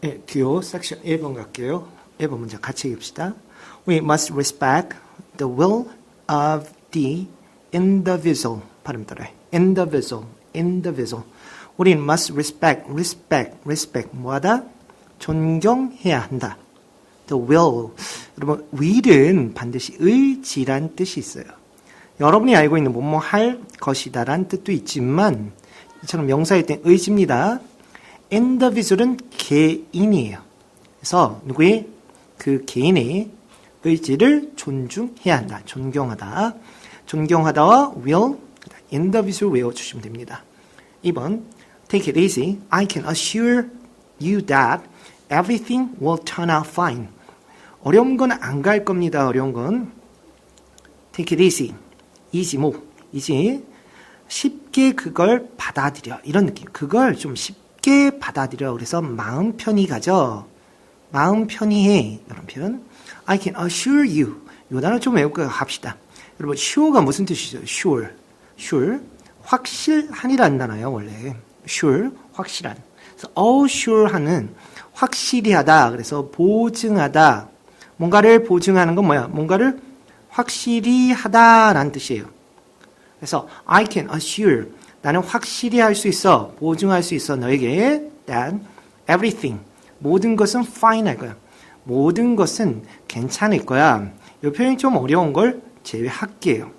네, 듀오 섹션 1번 갈게요. 1번 문제 같이 읽읍시다. We must respect the will of the individual. 발음 따라해. individual. 우린 must respect. 뭐하다? 존경해야 한다. The will. 여러분, will은 반드시 의지란 뜻이 있어요. 여러분이 알고 있는 뭐뭐 할 것이다란 뜻도 있지만 이처럼 명사일 땐 의지입니다. individual은 개인이에요. 그래서 누구의 그 개인의 의지를 존중해야 한다. 존경하다와 will, individual 외워주시면 됩니다. 2번 Take it easy. I can assure you that everything will turn out fine. 어려운 건 안 갈 겁니다. 어려운 건 Take it easy. easy. 쉽게 그걸 받아들여. 이런 느낌. 그걸 좀 쉽게 받아들여. 그래서 마음 편히 가져. 마음 편히 해. 이런 표현. I can assure you. 이 단어 좀 외우고 합시다. 여러분, sure가 무슨 뜻이죠? sure. 확실한이라는 단어예요, 원래. sure, 확실한. 그래서 assure하는 확실히 하다. 그래서 보증하다. 뭔가를 보증하는 건 뭐야? 뭔가를 확실히 하다라는 뜻이에요. 그래서 I can assure. 나는 확실히 할 수 있어. 보증할 수 있어. 너에게 that everything. 모든 것은 fine 할 거야. 모든 것은 괜찮을 거야. 이 표현이 좀 어려운 걸 제외할게요.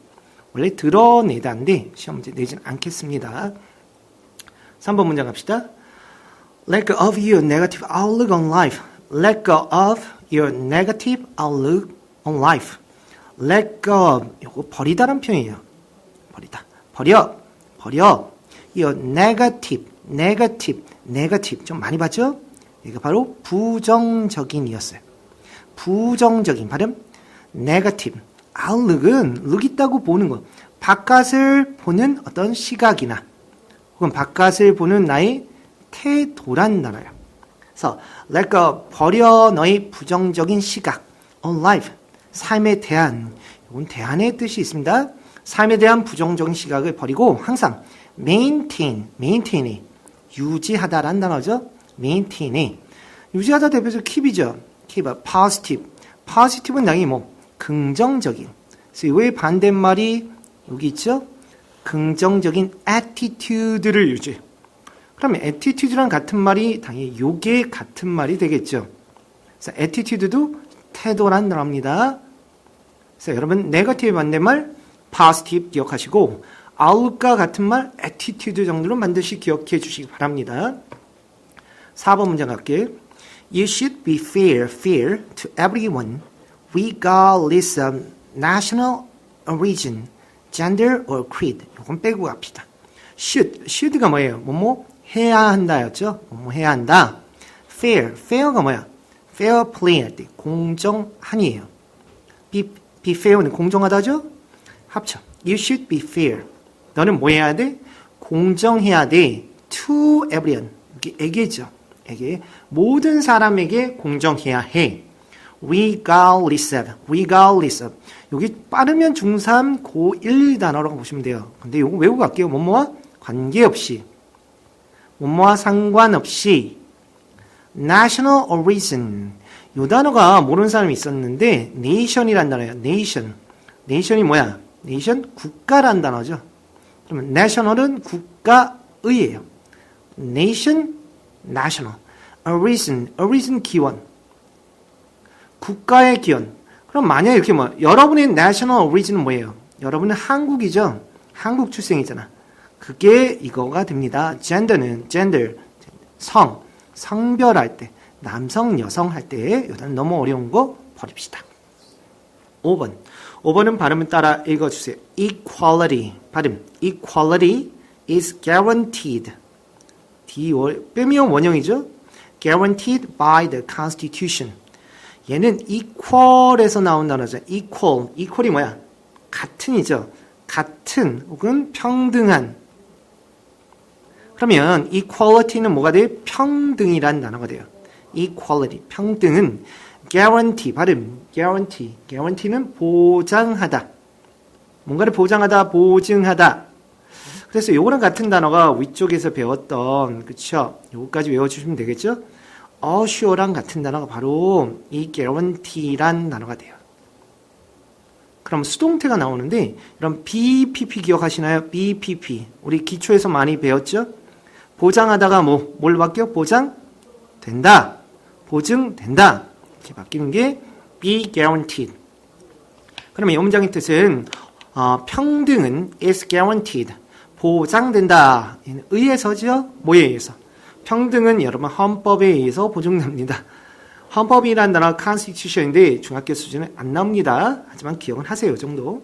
원래 드러내다인데 시험 문제 내진 않겠습니다. 3번 문장 갑시다. Let go of your negative outlook on life. Let go of your negative outlook on life. Let go of. 이거 버리다란 표현이에요. 버려. Your negative. 좀 많이 봤죠? 이게 바로 부정적인이었어요. 부정적인 발음. negative. outlook은 look 있다고 보는 거. 바깥을 보는 어떤 시각이나 혹은 바깥을 보는 나의 태도란 단어예요. 그래서 let go, 버려 너의 부정적인 시각. on life, 삶에 대한, 이건 대안의 뜻이 있습니다. 삶에 대한 부정적인 시각을 버리고 항상 maintain이 유지하다라는 단어죠. maintain이 유지하다 대표적 keep이죠. keep, positive는 당연히 긍정적인. 그래서 이거의 반대말이 여기 있죠. 긍정적인 attitude를 유지. 그러면 attitude랑 같은 말이 당연히 요게 같은 말이 되겠죠. 그래서 attitude도 태도란 단어입니다. 그래서 여러분 네거티브 반대말 positive 기억하시고 outlook과 같은 말 attitude 정도로 반드시 기억해 주시기 바랍니다. 4번 문장 갈게요. You should be fair to everyone regardless of national origin, gender or creed. 이건 빼고 갑시다. should가 뭐예요? 뭐뭐 해야 한다였죠? 뭐뭐 해야 한다. fair가 뭐야? fair play 할 때 공정한이에요. be fair는 공정하다죠? 합쳐. You should be fair. 너는 뭐 해야 돼? 공정해야 돼. To everyone. 이게 에게죠. 에게. 모든 사람에게 공정해야 해. regardless of. 여기 빠르면 중3, 고1 단어라고 보시면 돼요. 근데 이거 외우고 갈게요. 뭐뭐와 관계없이. 뭐뭐와 상관없이. national origin. 이 단어가 모르는 사람이 있었는데 nation이란 단어예요. nation이 뭐야? nation 국가란 단어죠. 그러면 national은 국가의예요. national. origin 기원. 국가의 기원. 그럼 만약 이렇게 여러분의 national origin은 뭐예요? 여러분은 한국이죠. 한국 출생이잖아. 그게 이거가 됩니다. gender, 성별할 때, 남성, 여성 할 때, 이건 너무 어려운 거 버립시다. 5번은 발음을 따라 읽어주세요. equality, 발음. equality is guaranteed. 빼면 원형이죠. guaranteed by the constitution. 얘는 equal에서 나온 단어죠. equal이 뭐야? 같은이죠. 같은 혹은 평등한. 그러면 equality는 뭐가 돼요? 평등이라는 단어가 돼요. equality, 평등은 guarantee, 발음, guarantee는 보장하다. 뭔가를 보장하다, 보증하다. 그래서 요거랑 같은 단어가 위쪽에서 배웠던, 그쵸? 요거까지 외워주시면 되겠죠? assure랑 같은 단어가 바로 이 guarantee란 단어가 돼요. 그럼 수동태가 나오는데 이런 BPP 기억하시나요? BPP. 우리 기초에서 많이 배웠죠? 보장하다가 뭘 바뀌어? 보장된다. 보증된다. 이렇게 바뀌는 게 be guaranteed. 그러면 이 문장의 뜻은 평등은 is guaranteed. 보장된다. 의해서죠? 뭐에 의해서? 평등은 여러분 헌법에 의해서 보장됩니다. 헌법이라는 단어가 constitution인데 중학교 수준은 안 나옵니다. 하지만 기억은 하세요. 이 정도.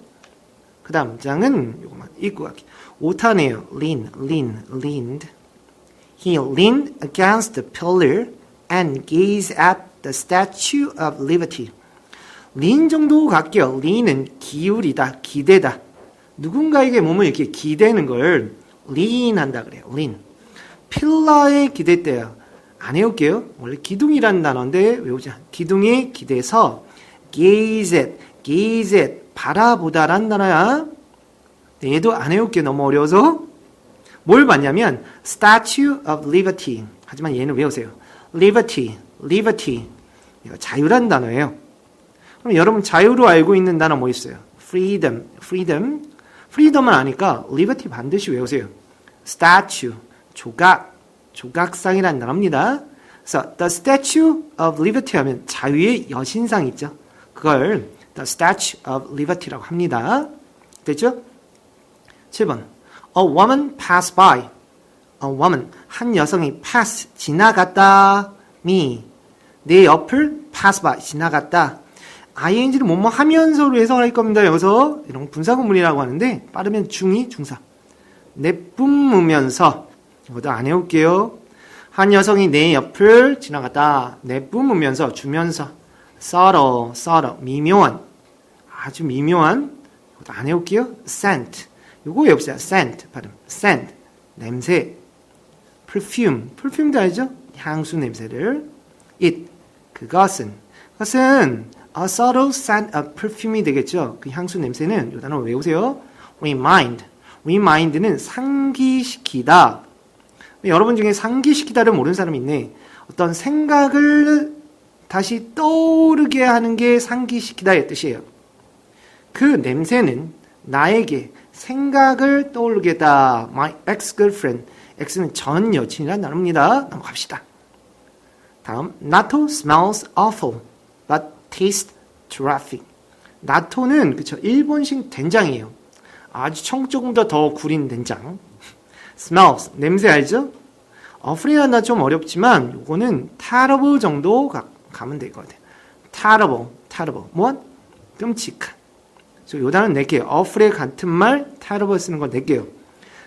그 다음 문장은 이거만 읽고 갈게요. 오타네요. leaned. He leaned against the pillar and gazed at the Statue of Liberty. lean 정도 갈게요. lean은 기울이다, 기대다. 누군가에게 몸을 이렇게 기대는 걸 lean 한다 그래요. lean. 필러에 기댔대요. 안 외울게요. 원래 기둥이라는 단어인데 외우자. 기둥에 기대서 gaze at, 바라보다라는 단어야. 얘도 안 외울게요. 너무 어려워서. 뭘 봤냐면 Statue of Liberty. 하지만 얘는 외우세요. Liberty. 이거 자유라는 단어예요. 그럼 여러분 자유로 알고 있는 단어 뭐 있어요? freedom은 아니까 liberty 반드시 외우세요. statue, 조각상이라는 단어입니다. 그래서 the Statue of Liberty 하면 자유의 여신상 있죠. 그걸 the Statue of Liberty라고 합니다. 됐죠? 7번 A woman passed by. A woman, 한 여성이 pass, 지나갔다. me, 내 옆을 pass by, 지나갔다. ing를 뭐뭐 하면서로 해석할 겁니다. 여기서 이런 분사구문이라고 하는데 빠르면 중이, 중사. 내뿜으면서 이것도 안 해올게요. 한 여성이 내 옆을 지나갔다. 내뿜으면서, 주면서. subtle, 미묘한. 아주 미묘한. 이것도 안 해올게요. scent. 요거 외웁시다. scent 발음. scent. 냄새. perfume도 알죠? 향수 냄새를. 그것은 a subtle scent of perfume이 되겠죠. 그 향수 냄새는 이 단어 외우세요. remind는 상기시키다. 여러분 중에 상기시키다를 모르는 사람이 있네. 어떤 생각을 다시 떠오르게 하는 게 상기시키다의 뜻이에요. 그 냄새는 나에게 생각을 떠오르게 했다. My ex-girlfriend. X는 전 여친이란 단어입니다. 넘어갑시다. 다음, natto smells awful, but tastes terrific. 나토는 그쵸 일본식 된장이에요. 아주 청조금보다 더 구린 된장. smells, 냄새 알죠? awful이나 좀 어렵지만 요거는 terrible 정도 가면 될 것 같아요. terrible. 무엇? 끔찍한. 요 단어는 낼게요. awful에 같은 말, terrible 쓰는 거 낼게요.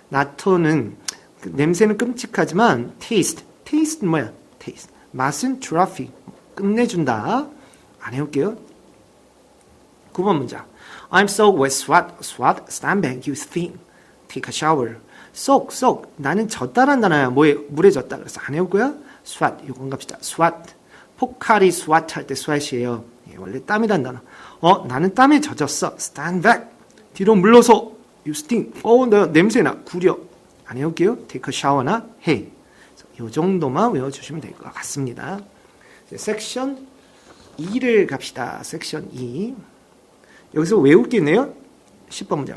나토는 그 냄새는 끔찍하지만 taste는 뭐야? taste. 맛은 terrific. 끝내준다. 안 해올게요. 9번 문장. I'm so with sweat, stand back, you think. Take a shower. soak. 나는 젖다란 단어야. 물에 젖다. 그래서 안 해올고요. sweat. 요건 갑시다. sweat. 포카리 sweat 할 때 sweat이에요. 예, 원래 땀이란 단어. 나는 땀에 젖었어. stand back. 뒤로 물러서. you stink. 나 냄새나. 구려. 안 해올게요. take a shower나 해. 요 정도만 외워주시면 될 것 같습니다. 섹션 2를 갑시다. 섹션 2. 여기서 외울 게 있네요. 10번 문제.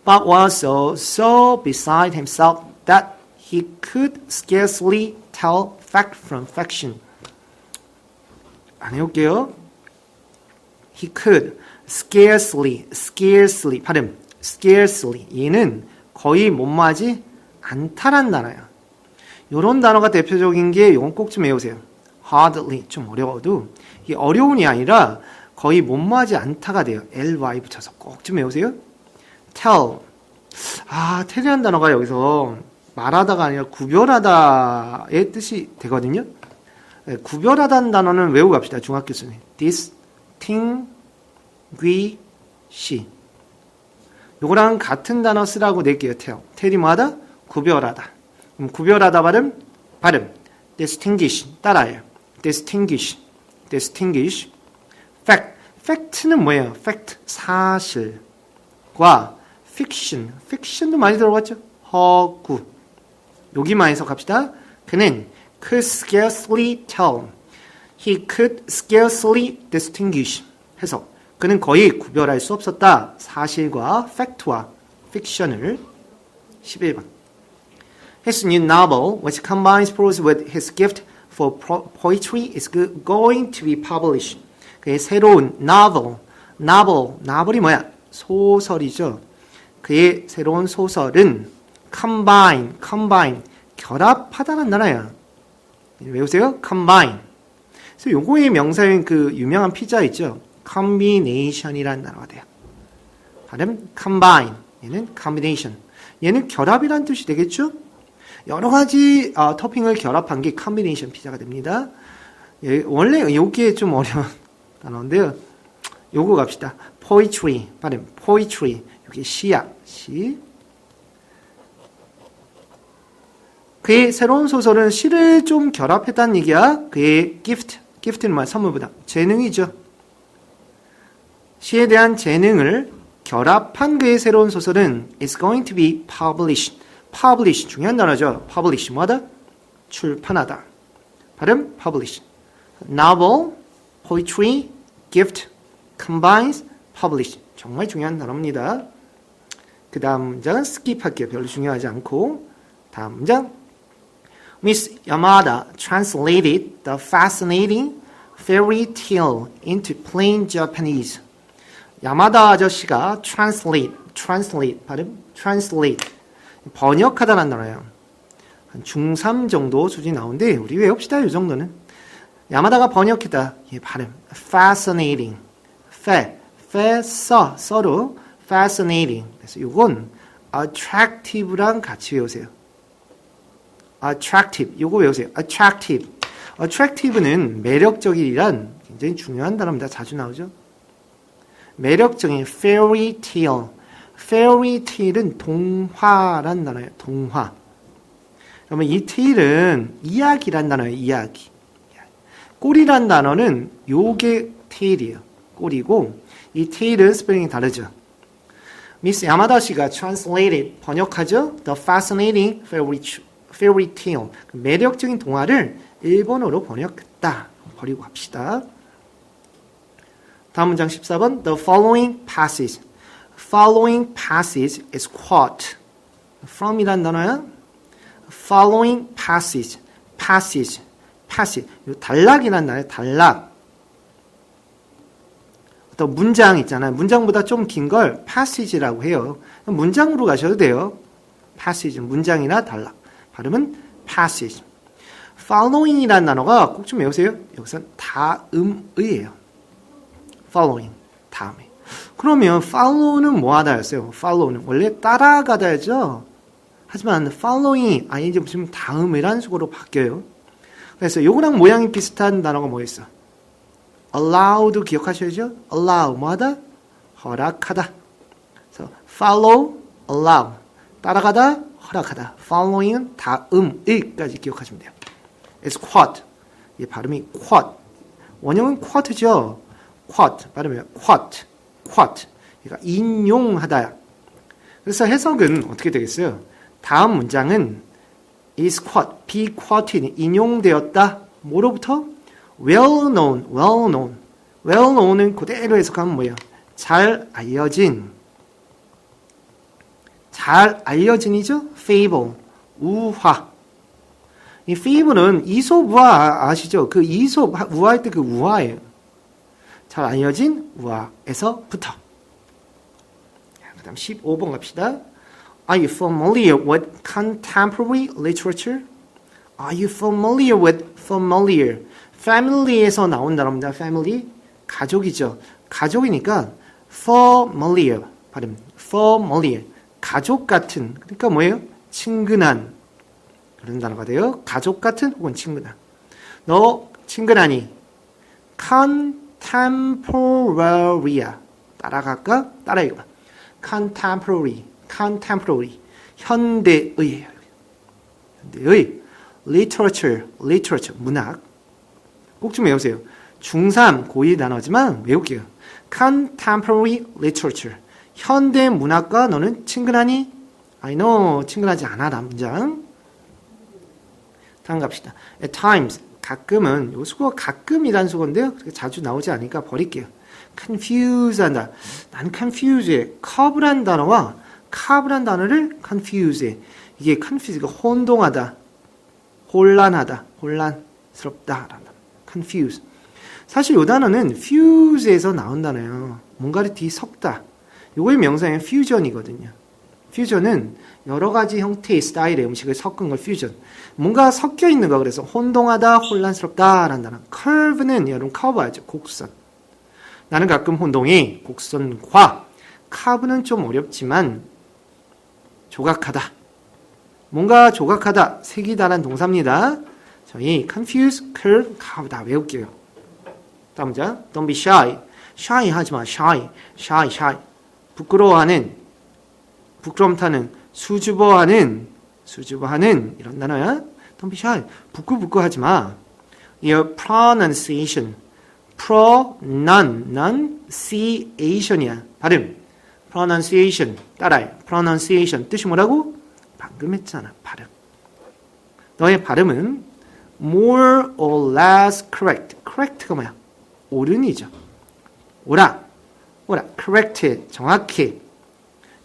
Bob was so beside himself that he could scarcely tell fact from fiction. 안 해올게요. He could scarcely 발음. scarcely 얘는 거의 못마지 않다란 단어야. 요런 단어가 대표적인 게 요건 꼭 좀 외우세요. hardly 좀 어려워도 이게 어려운이 아니라 거의 못마지 않다가 돼요. ly 붙여서 꼭 좀 외우세요. tell이라는 단어가 여기서 말하다가 아니라 구별하다의 뜻이 되거든요. 네, 구별하다는 단어는 외우고 갑시다. 중학교 수준에. distinguish. 요거랑 같은 단어 쓰라고 낼게요. tell이 뭐하다? 구별하다. 그럼 구별하다 발음. distinguish 따라해요. distinguish. fact는 뭐예요? fact 사실과 fiction도 많이 들어봤죠? 허구. 여기만 해서 갑시다. 그는 could scarcely tell. He could scarcely distinguish. 해석. 그는 거의 구별할 수 없었다. 사실과 팩트와 픽션을. 11번. His new novel, which combines prose with his gift for poetry, is going to be published. 그의 새로운 novel이 뭐야? 소설이죠. 그의 새로운 소설은 combine, 결합하다는 단어야. 외우세요? combine. 그래서 요거의 명사인 그 유명한 피자 있죠? combination이라는 단어가 돼요. 발음 combine. 얘는 combination. 얘는 결합이라는 뜻이 되겠죠? 여러 가지 토핑을 결합한 게 combination 피자가 됩니다. 예, 원래 요게 좀 어려운 단어인데요. 요거 갑시다. poetry. 발음 poetry. 요게 시야. 시. 그의 새로운 소설은 시를 좀 결합했다는 얘기야. 그의 gift는 뭐야? 선물보다. 재능이죠. 시에 대한 재능을 결합한 그의 새로운 소설은 is going to be published. publish 중요한 단어죠. publish 뭐하다? 출판하다. 발음 publish. novel, poetry, gift, combines, publish. 정말 중요한 단어입니다. 그 다음 문장은 스킵할게요. 별로 중요하지 않고. 다음 문장. Miss Yamada translated the fascinating fairy tale into plain Japanese. 야마다 아저씨가 translate, 발음 translate. 번역하다라는 단어예요. 한 중3 정도 수준이 나오는데 우리 외웁시다. 이 정도는. 야마다가 번역했다. 예, 발음 fascinating. 써로 fascinating. 그래서 이건 attractive랑 같이 외우세요. attractive. 요거 외우세요. attractive. attractive는 매력적이란 굉장히 중요한 단어입니다. 자주 나오죠. 매력적인 fairy tale. fairy tale은 동화란 단어예요. 동화. 그러면 이 tale은 이야기란 단어예요. 이야기. 꼴이란 단어는 요게 tale이에요. 꼴이고 이 tale은 스펠링이 다르죠. 미스 야마다 씨가 translated 번역하죠. The fascinating fairy tale. 매력적인 동화를 일본어로 번역했다. 버리고 갑시다. 다음 문장 14번. The following passage. Following passage is quote. from이란 단어야. Following passage. 단락이란 단어야. 단락. 어떤 문장 있잖아요. 문장보다 좀 긴 걸 passage라고 해요. 문장으로 가셔도 돼요. passage. 문장이나 단락. 발음은 passage. following이라는 단어가 꼭 좀 외우세요. 여기서 다음의예요. following. 다음에. 그러면 follow는 뭐하다였어요? follow는 원래 따라가다였죠. 하지만 following ing 붙이면 다음이라는 식으로 바뀌어요. 그래서 요거랑 모양이 비슷한 단어가 뭐였어? allow도 기억하셔야죠. allow 뭐하다? 허락하다. 그래서 follow, allow 따라가다, 허락하다. following은 다음의까지 기억하시면 돼요. It's quote. 이 발음이 quote. 원형은 quote죠. quote 발음이에요. quote. 그러니까 인용하다. 그래서 해석은 어떻게 되겠어요? 다음 문장은 is quote, be quoted, 인용되었다. 뭐로부터? well known은 그대로 해석하면 뭐예요? 잘 알려진이죠? fable, 우화. 이 fable은 이솝우화 아시죠? 그 이솝 우화할 때 그 우화예요. 잘 알려진 우화에서부터. 그 다음 15번 갑시다. Are you familiar with contemporary literature? Are you familiar with familiar? family에서 나온 단어입니다. family, 가족이죠. 가족이니까 familiar, 발음 familiar, 가족 같은, 그러니까 뭐예요? 친근한 그런 단어가 돼요. 가족 같은 혹은 친근한. 너 친근하니? contemporary야. 따라갈까? 따라 읽어봐. contemporary, 현대의예요. 현대의. literature, 문학. 꼭 좀 외우세요. 중3, 고1 단어지만 외울게요. contemporary literature, 현대 문학과 너는 친근하니? I know, 친근하지 않아. 다음 문장. 다음 갑시다. At times, 가끔은, 요 수거가 가끔이란 수거인데요. 그렇게 자주 나오지 않으니까 버릴게요. confuse 한다. 난 confuse에 curve란 단어와 carve란 단어를 confuse에 이게 confuse가 혼동하다, 혼란하다, 혼란스럽다 라는 단어. confuse. 사실 이 단어는 fuse에서 나온 단어예요. 뭔가를 뒤섞다. 요거의 명사는 fusion이거든요. fusion은 여러 가지 형태의 스타일의 음식을 섞은 걸 fusion. 뭔가 섞여 있는 거 그래서 혼동하다, 혼란스럽다 라는 단어. curve는 여러분 커브 알죠? 곡선. 나는 가끔 혼동해. 곡선과 curve는 좀 어렵지만 조각하다. 뭔가 조각하다, 색이다라는 동사입니다. 저희 confuse, curve, curve 다 외울게요. 다음 문장. Don't be shy. shy 하지 마. shy. 부끄러워하는, 부끄럼 타는, 수줍어하는 이런 단어야. Don't be shy. 부끄하지 마. Your pronunciation. pronunciation이야. 발음. pronunciation. 따라해. pronunciation. 뜻이 뭐라고? 방금 했잖아. 발음. 너의 발음은 more or less correct. correct가 뭐야? 옳은이죠. 옳아. correct. 정확히.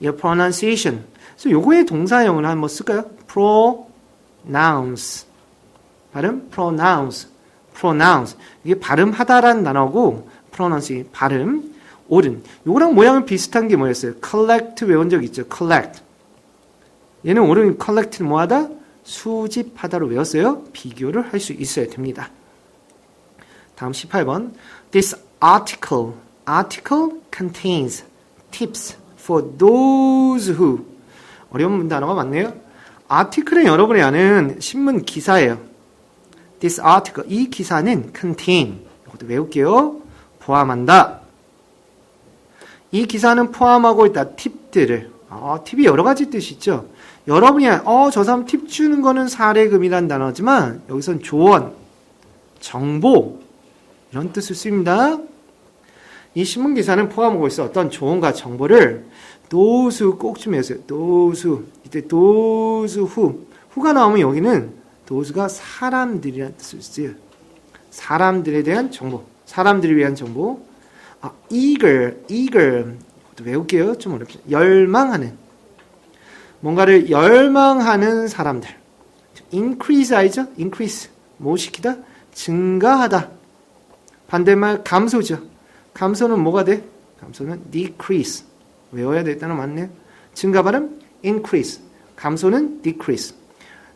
Your pronunciation. 그래서 요거의 동사형을 한번 쓸까요? pronounce. 발음? pronounce. 이게 발음하다라는 단어고 pronounce. 발음. 옳은. 요거랑 모양은 비슷한 게 뭐였어요? collect 외운 적 있죠? collect. 얘는 옳은 collect는 뭐하다? 수집하다로 외웠어요. 비교를 할 수 있어야 됩니다. 다음 18번. This article contains tips for those who. 어려운 단어가 많네요. article은 여러분이 아는 신문 기사예요. This article, 이 기사는 contain. 이것도 외울게요. 포함한다. 이 기사는 포함하고 있다. 팁들을. 팁이 여러 가지 뜻이 있죠. 여러분이 저 사람 팁 주는 거는 사례금이란 단어지만 여기선 조언, 정보 이런 뜻을 씁니다. 이 신문 기사는 포함하고 있어 어떤 조언과 정보를 those who 꼭 좀 해주세요. those who 이때 those who가 나오면 여기는 those가 사람들이란 뜻을 써요. 사람들에 대한 정보, 사람들을 위한 정보. eager 이것도 외울게요. 좀 어렵죠. 열망하는 뭔가를 열망하는 사람들. increase 알죠? increase 뭐 시키다? 증가하다. 반대말 감소죠. 감소는 뭐가 돼? 감소는 decrease. 외워야 될 단어 맞네요. 증가 발음 increase. 감소는 decrease.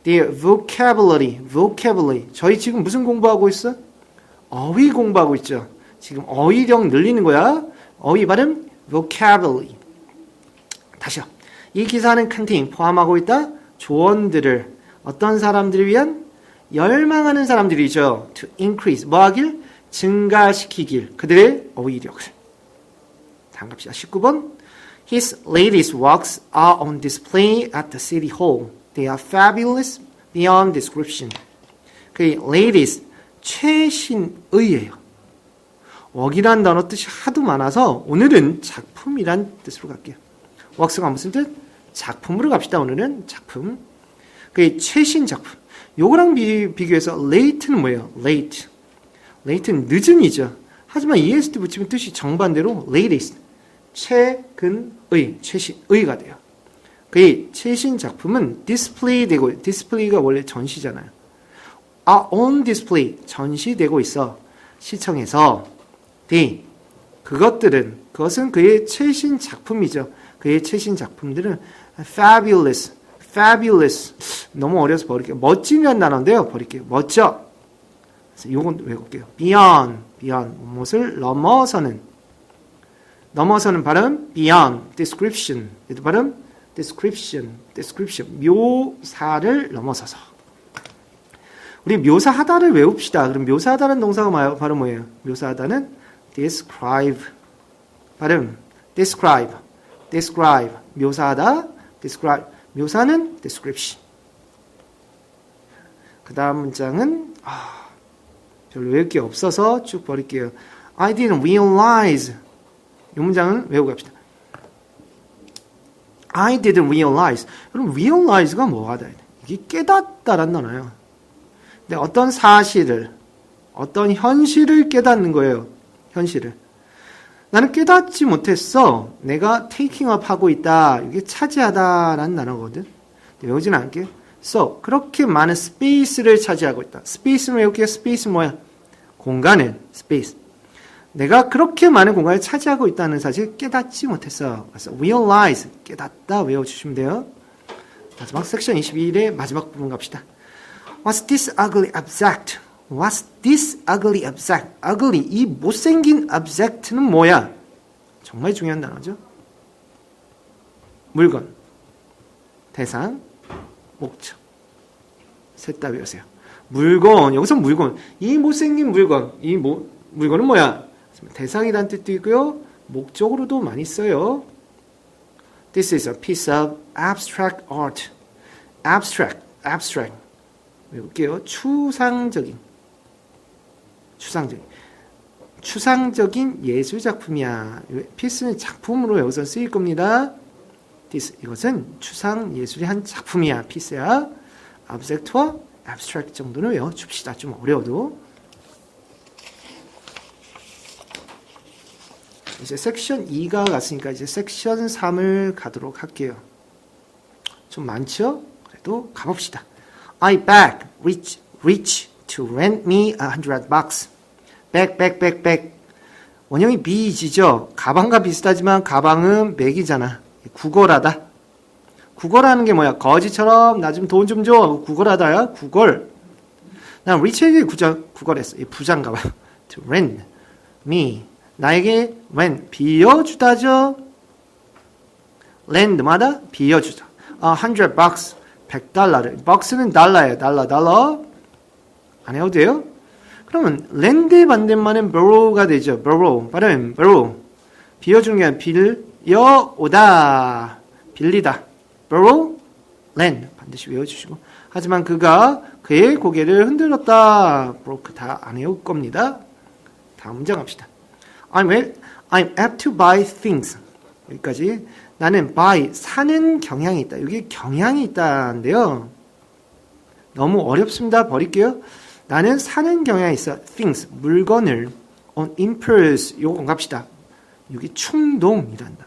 The vocabulary. 저희 지금 무슨 공부하고 있어? 어휘 공부하고 있죠. 지금 어휘력 늘리는 거야. 어휘 발음 vocabulary. 다시요. 이 기사는 contain 포함하고 있다. 조언들을 어떤 사람들을 위한 열망하는 사람들이죠. To increase 뭐 하길? 증가시키길 그들의 어휘력을. 다음 갑시다. 19번. His latest works are on display at the city hall. They are fabulous beyond description. 그 latest 최신의예요. work이란 단어 뜻이 하도 많아서 오늘은 작품이란 뜻으로 갈게요. works가 무슨 뜻? 작품으로 갑시다. 오늘은 작품. 그 최신 작품. 요거랑 비교해서 late는 뭐예요? late는 늦은이죠. 하지만 EST 붙이면 뜻이 정반대로 latest. 최근의, 최신의가 돼요. 그 최신 작품은 display되고, display가 원래 전시잖아요. on display, 전시되고 있어. 시청에서. 그것은 그의 최신 작품이죠. 그의 최신 작품들은 fabulous. 너무 어려서 버릴게요. 멋진이라는 단어인데요. 버릴게요. 멋져. 그래서 요건 외울게요. beyond. 무엇을 넘어서는 발음 beyond. description. 얘도 발음 description. 묘사를 넘어서서. 우리 묘사하다를 외웁시다. 그럼 묘사하다는 동사가 바로 뭐예요? 묘사하다는 describe. 발음 describe. 묘사하다 describe. 묘사는 description. 그 다음 문장은 별로 외울 게 없어서 쭉 버릴게요. I didn't realize. 이 문장은 외우고 갑시다. I didn't realize. 여러분 realize가 뭐하다? 이게 깨닫다란 단어예요. 근데 어떤 사실을, 어떤 현실을 깨닫는 거예요. 현실을. 나는 깨닫지 못했어. 내가 taking up 하고 있다. 이게 차지하다라는 단어거든. 외우지는 않게. So, 그렇게 많은 스페이스를 차지하고 있다. 스페이스는 외울게요. 스페이스는 뭐야? 공간은 스페이스. 내가 그렇게 많은 공간을 차지하고 있다는 사실 깨닫지 못했어. 그래서 realize, 깨닫다 외워주시면 돼요. 마지막 섹션 22일의 마지막 부분 갑시다. What's this ugly object? What's this ugly object? ugly, 이 못생긴 object는 뭐야? 정말 중요한 단어죠. 물건, 대상, 목적. 셋 다 외우세요. 물건, 여기서 물건. 이 못생긴 물건, 물건은 뭐야? 대상이란 뜻도 있고요. 목적으로도 많이 써요. This is a piece of abstract art. abstract. 외울게요. 추상적인 예술 작품이야. piece는 작품으로 여기서 쓰일 겁니다. This, 이것은 추상 예술의 한 작품이야. piece야. object와 abstract 정도는 외워줍시다. 좀 어려워도. 이제 섹션 2가 갔으니까 이제 섹션 3을 가도록 할게요. 좀 많죠? 그래도 가봅시다. I beg Rich to rent me $100. beg. 원형이 be이죠. 가방과 비슷하지만 가방은 맥이잖아. 구걸하다. 구걸하는 게 뭐야? 거지처럼 나 좀 돈 좀 줘. 구걸하다야. 구걸. 난 Rich에게 구걸했어. 이 부장 가방. To rent me. 나에게 rent, 빌려주다죠. lend마다 빌려주다. $100, $100. bucks는 달러예요. 달러. 안 해도 돼요? 그러면 lend 반대말은 borrow가 되죠. borrow. 발음, borrow. 빌려주는 게 아니라 빌려오다. 빌리다. borrow, lend. 반드시 외워주시고. 하지만 그가 그의 고개를 흔들었다. broke 다 안 외울 겁니다. 다음 문장 갑시다. I'm apt to buy things. 여기까지. 나는 buy, 사는 경향이 있다. 여기 경향이 있다는데요. 너무 어렵습니다. 버릴게요. 나는 사는 경향이 있어. things, 물건을 on impulse. 요거 갑시다. 여기 충동이란다.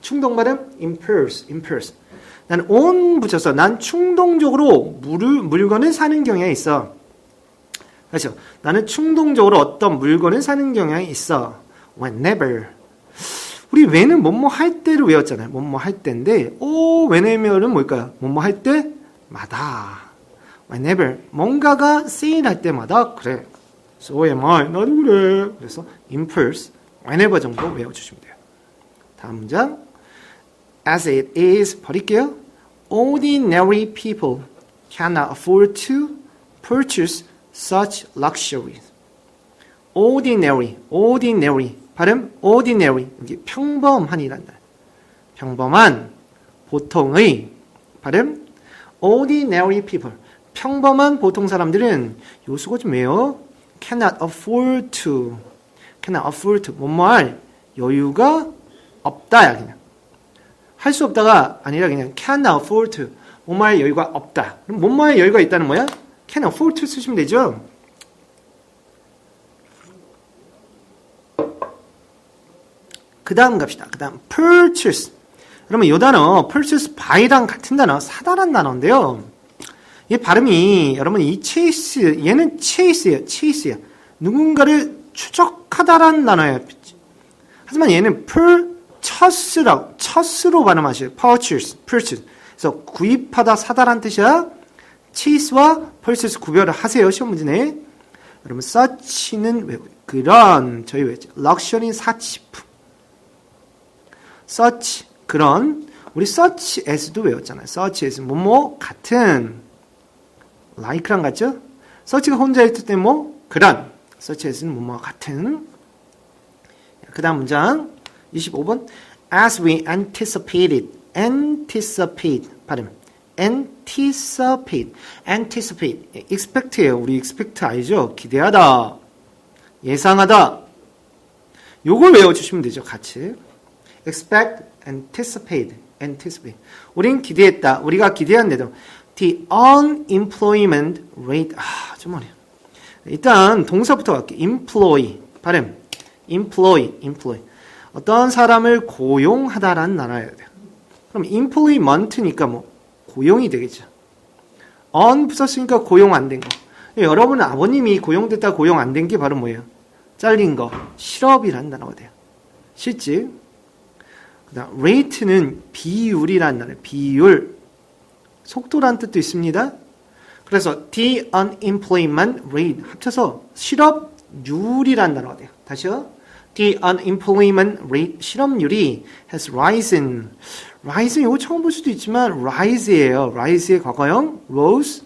충동 발음 impulse. 나는 on 붙였어. 난 충동적으로 물건을 사는 경향이 있어. 그렇죠. 나는 충동적으로 어떤 물건을 사는 경향이 있어. whenever. 우리 when은 뭐뭐 할 때를 외웠잖아요. 뭐뭐 할 때인데, whenever는 뭘까요? 뭐뭐 할 때마다. whenever. 뭔가가 세일할 때마다, 그래. So am I. 나도 그래. 그래서 impulse, whenever 정도 외워주시면 돼요. 다음 문장. As it is, 버릴게요. Ordinary people cannot afford to purchase such luxuries. ordinary. 발음 ordinary. 이게 평범한이란다. 평범한, 보통의. 발음 ordinary people. 평범한 보통 사람들은 요 수고 좀 외워. cannot afford to. 뭐뭐 할 여유가 없다야 그냥. 할 수 없다가 아니라 그냥 cannot afford to. 뭐뭐 할 여유가 없다. 그럼 뭐뭐 할 여유가 있다는 뭐야? can afford to 쓰시면 되죠. 그 다음 갑시다. 그 다음 purchase. 그러면 이 단어 purchase buy랑 같은 단어, 사다란 단어인데요. 이 발음이 여러분 이 chase, 얘는 chase야. 누군가를 추적하다라는 단어예요. 하지만 얘는 purchase로 발음하셔요. purchase. 그래서 구입하다, 사다란 뜻이야. chase와 purchase 구별을 하세요. 시험 문제 내에. 여러분 such는 그런 저희 외죠. 럭셔리 사치품. such 그런 우리 such as도 외웠잖아요. such as 뭐뭐 같은 like랑 같죠? such가 혼자 있을 때 뭐 그런 such as는 뭐뭐 같은. 그 다음 문장 25번 as we anticipated 발음 anticipate expect예요. 우리 expect 알죠? 기대하다, 예상하다. 요걸 외워주시면 되죠. 같이 expect, anticipate. 우린 기대했다. 우리가 기대한 대로 the unemployment rate. 좀 어려워. 일단 동사부터 갈게요. employ. 발음. employ. 어떤 사람을 고용하다라는 단어여야 돼요. 그럼 employment니까 뭐 고용이 되겠죠. on 붙었으니까 고용 안 된 거. 여러분 아버님이 고용됐다 고용 안 된 게 바로 뭐예요? 잘린 거. 실업이라는 단어가 돼요. 실직. 그다음 rate는 비율이라는 단어예요. 비율. 속도란 뜻도 있습니다. 그래서 the unemployment rate 합쳐서 실업률이라는 단어가 돼요. 다시요. The unemployment rate 실업률이 has risen. risen 이거 처음 볼 수도 있지만 rise예요. rise의 과거형 rose.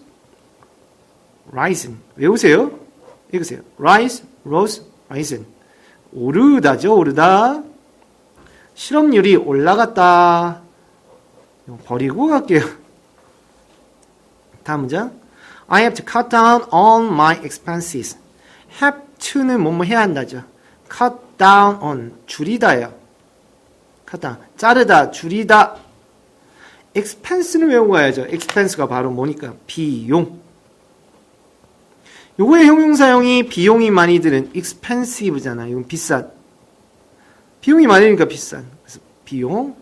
risen. 외우세요. 읽으세요. rise, rose, risen. 오르다죠. 오르다. 실업률이 올라갔다. 이거 버리고 갈게요. 다음 문장. I have to cut down on my expenses. have to는 뭐뭐 해야 한다죠. cut down on 줄이다예요. cut down 자르다 줄이다. expense는 외우고 가야죠. expense가 바로 뭐니까 비용. 요거의 형용사형이 비용이 많이 드는 expensive잖아. 이건 비싼. 비용이 많이 드니까 비싼. 그래서 비용.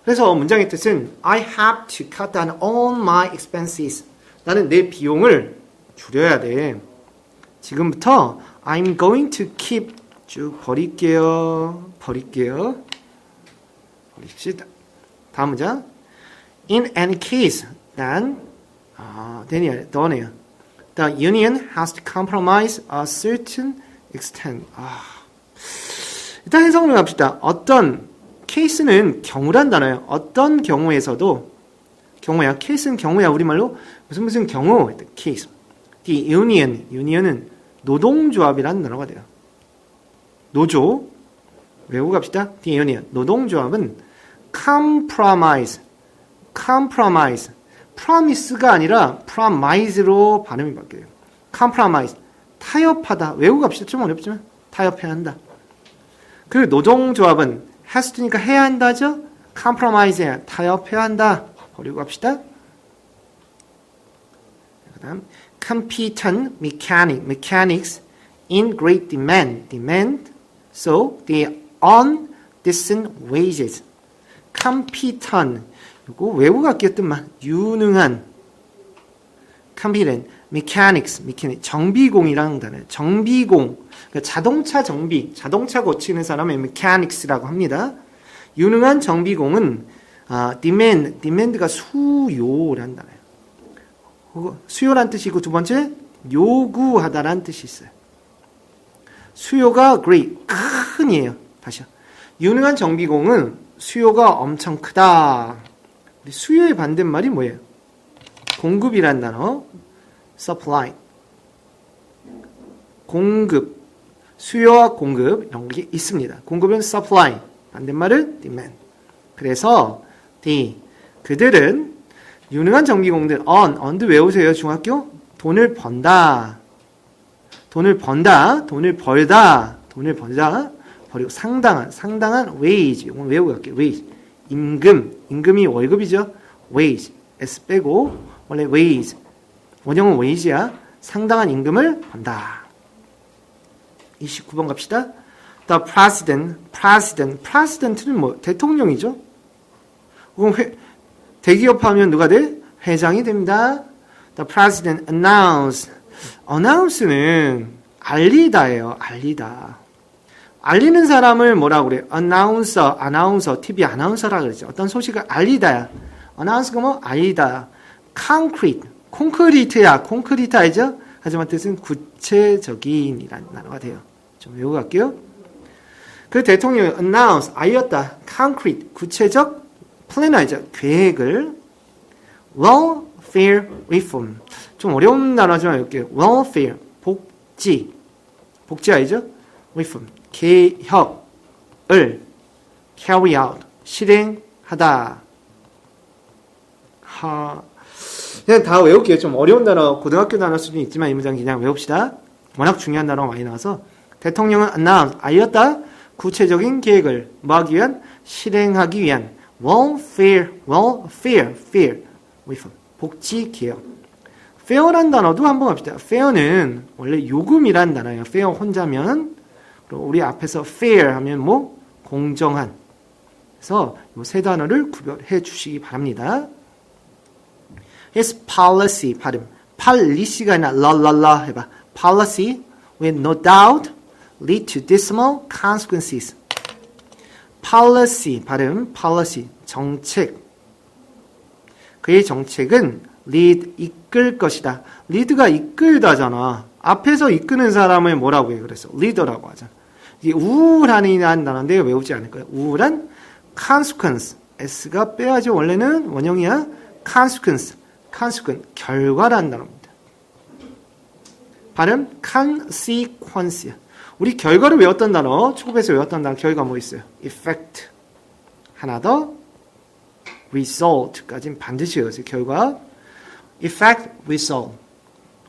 그래서 문장의 뜻은 I have to cut down on my expenses. 나는 내 비용을 줄여야 돼. 지금부터 I'm going to keep 쭉 버릴게요. 버립시다. 다음 문장. In any case, 너네요. The union has to compromise a certain extent. 일단 해석을 합시다. 어떤 케이스는 경우란 단어예요. 어떤 경우에서도 경우야. 케이스는 경우야. 우리말로 무슨 경우? 케이스. The union은 노동조합이라는 단어가 돼요. 노조. 외우고 갑시다. The union. 노동조합은 compromise. promise가 아니라 promise로 발음이 바뀌어요. compromise. 타협하다. 외우고 갑시다. 좀 어렵지만 타협해야 한다. 그 노동조합은 has to니까 해야 한다죠? compromise해야 타협해야 한다. 버리고 갑시다. 그 다음 competent mechanics in great demand so they earn decent wages. competent 이거 외우고 갈게요. 뜻만 유능한 competent mechanics 정비공이라는 단어예요. 정비공 그러니까 자동차 정비 자동차 고치는 사람의 mechanics라고 합니다. 유능한 정비공은 demand가 수요라는 단어예요. 수요란 뜻이고 두 번째 요구하다라는 뜻이 있어요. 수요가 great 큰이에요. 다시요. 유능한 정비공은 수요가 엄청 크다. 수요의 반대말이 뭐예요? 공급이란 단어. supply. 공급. 수요와 공급 이런 게 있습니다. 공급은 supply. 반대말은 demand. 그래서 그들은 유능한 정비공들 on도 외우세요. 중학교. 돈을 벌다. 버리고 상당한 wage. 이건 외우고 갈게요. wage. 임금이 월급이죠. wage. s 빼고 원래 wage. 원형은 wage야. 상당한 임금을 번다. 29번 갑시다. The president는 뭐 대통령이죠. 그럼 대기업하면 누가 돼? 회장이 됩니다. The president announce는 알리다예요. 알리는 사람을 뭐라고 그래요? 아나운서, TV 아나운서라고 그러죠. 어떤 소식을 알리다야. announce가 뭐? 알리다. 콘크리트 알죠? 하지만 뜻은 구체적인이라는 단어가 돼요. 좀 외우고 갈게요. 그 대통령이 announce, 알렸다. concrete, 구체적, 플래너이죠. 계획을. welfare reform. 좀 어려운 단어지만 외울게요. welfare, 복지 알죠? reform, 개혁을 carry out, 실행하다. 그냥 다 외울게요. 좀 어려운 단어, 고등학교 단어 수준이 있지만 이 문장 그냥 외웁시다. 워낙 중요한 단어가 많이 나와서 대통령은 announce, 알렸다. 구체적인 계획을 뭐하기 위한? 실행하기 위한 welfare, reform, 복지 개혁. fair란 단어도 한번 합시다. fair는 원래 요금이란 단어예요. fair 혼자면. 그리고 우리 앞에서 fair 하면 뭐? 공정한. 그래서 이 세 단어를 구별해 주시기 바랍니다. His policy 발음. 팔리시가 아니라 lalala 해봐. Policy will no doubt lead to dismal consequences. Policy 발음. Policy 정책. 그의 정책은 lead 이끌 것이다. lead가 이끌다잖아. 앞에서 이끄는 사람을 뭐라고 해? 그래서 leader라고 하잖아. 이게 우울한이라는 단어인데 외우지 않을 거예요. 우울한 consequence. s가 빼야죠. 원래는 원형이야. consequence. 결과라는 단어입니다. 발음 consequence. 우리 결과를 외웠던 단어, 초급에서 외웠던 단어 결과 뭐 있어요? effect. 하나 더 result까지는 반드시 외우세요. 결과 effect, result.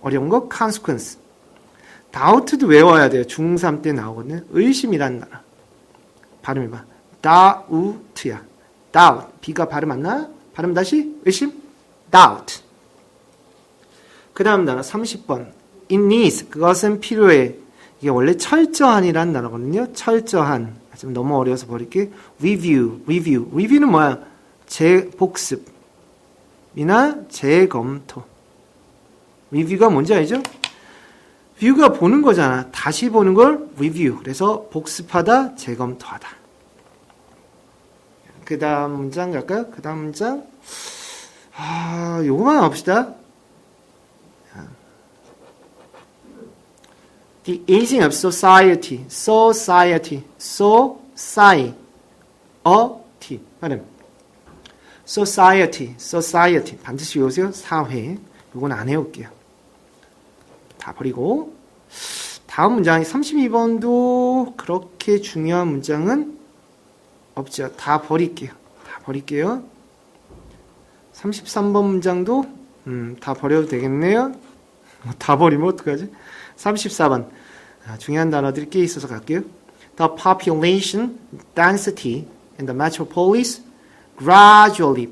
어려운 거 consequence. doubt도 외워야 돼요. 중3 때 나오거든요. 의심이라는 단어. 발음해봐. doubt야. doubt. B가 발음 안 나? 발음 다시 의심. doubt. 그 다음 단어 30번. it needs. 그것은 필요해. 이게 원래 철저한이라는 단어거든요. 철저한. 좀 너무 어려워서 버릴게. review. review는 뭐야? 복습이나 재검토. review가 뭔지 알죠? view가 보는 거잖아. 다시 보는 걸 review. 그래서 복습하다, 재검토하다. 그 다음 문장 갈까요? 그 다음 문장. 요거만 합시다. The aging of society. 발음. society. 반드시 외우세요. 사회. 요건 안 해올게요. 다 버리고. 다음 문장 32번도 그렇게 중요한 문장은 없죠. 다 버릴게요. 33번 문장도 다 버려도 되겠네요. 다 버리면 어떡하지? 34번. 중요한 단어들이 꽤 있어서 갈게요. The population density in the metropolis gradually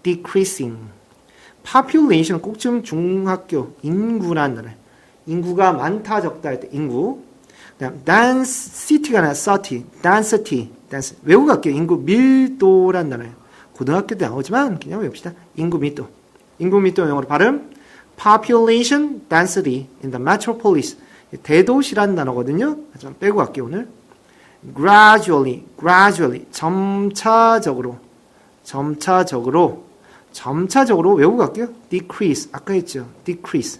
decreasing. population 꼭 좀 중학교 인구라는 단어. 인구가 많다 적다 할 때 인구. 그다음 density가 아니라 density. 외우고 갈게요. 인구 밀도라는 단어예요. 고등학교 때 나오지만 그냥 외웁시다. 인구 밀도 영어로 발음. population density in the metropolis. 대도시라는 단어거든요. 좀 빼고 갈게요, 오늘. gradually. 점차적으로 외우고 갈게요. decrease. 아까 했죠. decrease.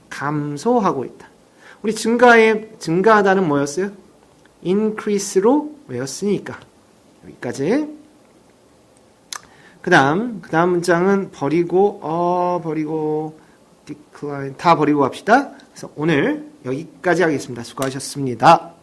감소하고 있다. 우리 증가하다는 뭐였어요? increase로 외웠으니까. 여기까지. 그 다음 문장은 버리고, decline. 다 버리고 갑시다. 그래서 오늘 여기까지 하겠습니다. 수고하셨습니다.